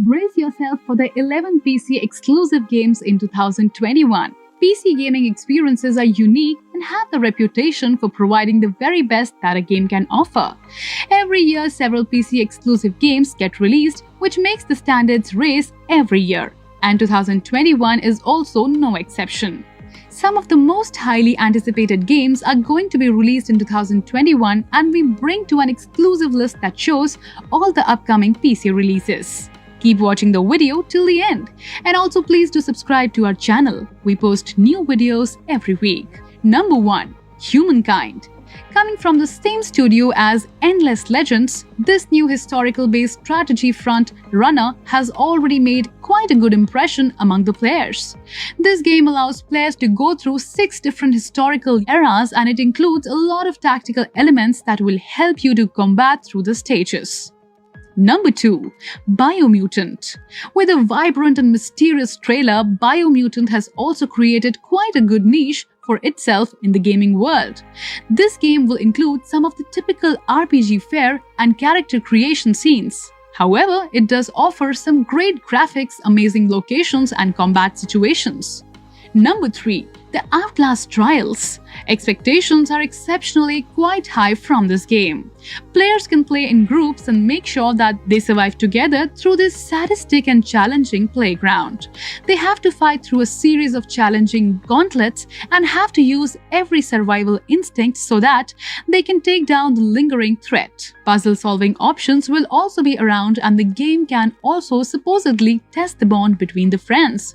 Brace yourself for the 11 PC exclusive games in 2021. PC gaming experiences are unique and have the reputation for providing the very best that a game can offer. Every year, several PC exclusive games get released, which makes the standards raise every year. And 2021 is also no exception. Some of the most highly anticipated games are going to be released in 2021, and we bring to an exclusive list that shows all the upcoming PC releases. Keep watching the video till the end. And also please do subscribe to our channel. We post new videos every week. Number 1. Humankind. Coming from the same studio as Endless Legends, this new historical-based strategy front runner has already made quite a good impression among the players. This game allows players to go through 6 different historical eras, and it includes a lot of tactical elements that will help you to combat through the stages. Number 2. Biomutant. With a vibrant and mysterious trailer, Biomutant has also created quite a good niche for itself in the gaming world. This game will include some of the typical RPG fare and character creation scenes. However, it does offer some great graphics, amazing locations, and combat situations. Number 3. The Outlast Trials. Expectations are exceptionally quite high from this game. Players can play in groups and make sure that they survive together through this sadistic and challenging playground. They have to fight through a series of challenging gauntlets and have to use every survival instinct so that they can take down the lingering threat. Puzzle-solving options will also be around, and the game can also supposedly test the bond between the friends.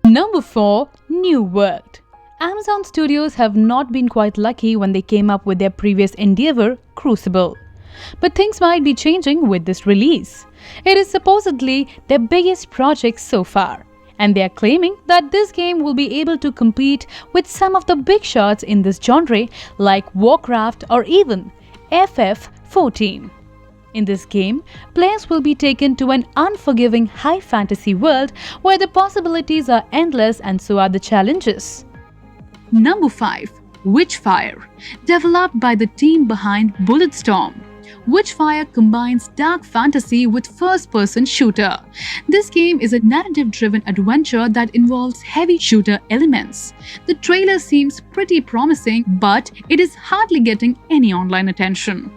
Number 4. New World. Amazon Studios have not been quite lucky when they came up with their previous endeavor, Crucible. But things might be changing with this release. It is supposedly their biggest project so far, and they are claiming that this game will be able to compete with some of the big shots in this genre like Warcraft or even FF14. In this game, players will be taken to an unforgiving high fantasy world where the possibilities are endless and so are the challenges. Number 5. Witchfire. Developed by the team behind Bulletstorm. Witchfire combines dark fantasy with first-person shooter. This game is a narrative-driven adventure that involves heavy shooter elements. The trailer seems pretty promising, but it is hardly getting any online attention.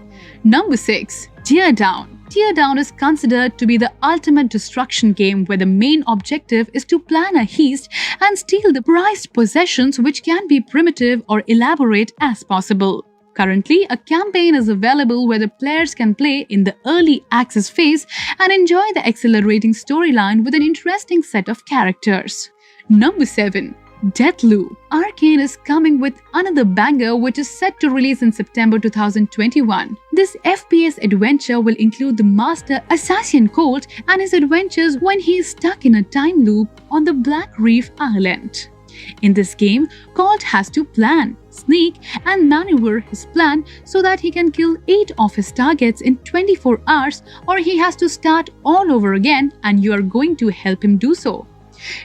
Number 6. Teardown. Teardown is considered to be the ultimate destruction game where the main objective is to plan a heist and steal the prized possessions, which can be primitive or elaborate as possible. Currently, a campaign is available where the players can play in the early access phase and enjoy the accelerating storyline with an interesting set of characters. Number 7. Deathloop. Arcane is coming with another banger which is set to release in September 2021. This FPS adventure will include the master assassin Colt and his adventures when he is stuck in a time loop on the Black Reef Island. In this game, Colt has to plan, sneak, and maneuver his plan so that he can kill 8 of his targets in 24 hours, or he has to start all over again, and you are going to help him do so.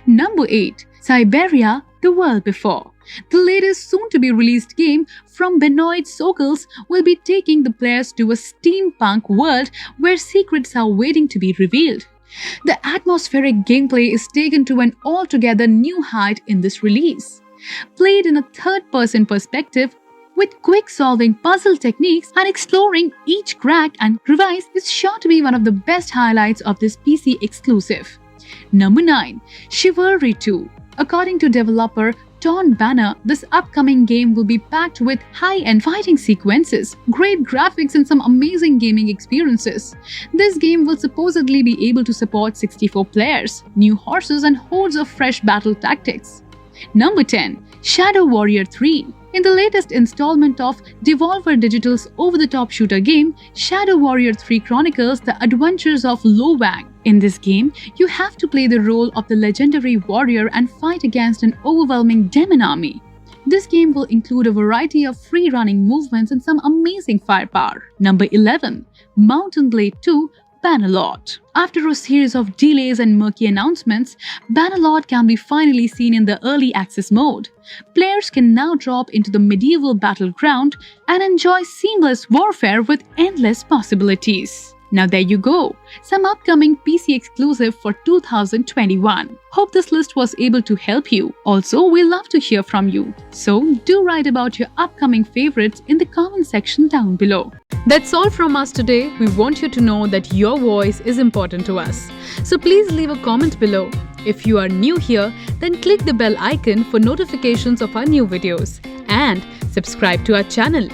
Number 8. Syberia, The World Before. The latest soon-to-be-released game from Benoit Sokals will be taking the players to a steampunk world where secrets are waiting to be revealed. The atmospheric gameplay is taken to an altogether new height in this release. Played in a third-person perspective, with quick-solving puzzle techniques and exploring each crack and crevice is sure to be one of the best highlights of this PC exclusive. Number 9. Chivalry 2. According to developer Ton Banner, this upcoming game will be packed with high-end fighting sequences, great graphics, and some amazing gaming experiences. This game will supposedly be able to support 64 players, new horses, and hordes of fresh battle tactics. Number 10. Shadow Warrior 3. In the latest installment of Devolver Digital's over-the-top shooter game, Shadow Warrior 3 chronicles the adventures of Lo Wang. In this game, you have to play the role of the legendary warrior and fight against an overwhelming demon army. This game will include a variety of free-running movements and some amazing firepower. Number 11. Mountain Blade 2 Bannerlord. After a series of delays and murky announcements, Bannerlord can be finally seen in the early access mode. Players can now drop into the medieval battleground and enjoy seamless warfare with endless possibilities. Now there you go, some upcoming PC exclusive for 2021. Hope this list was able to help you. Also, we love to hear from you. So do write about your upcoming favorites in the comment section down below. That's all from us today. We want you to know that your voice is important to us. So please leave a comment below. If you are new here, then click the bell icon for notifications of our new videos and subscribe to our channel.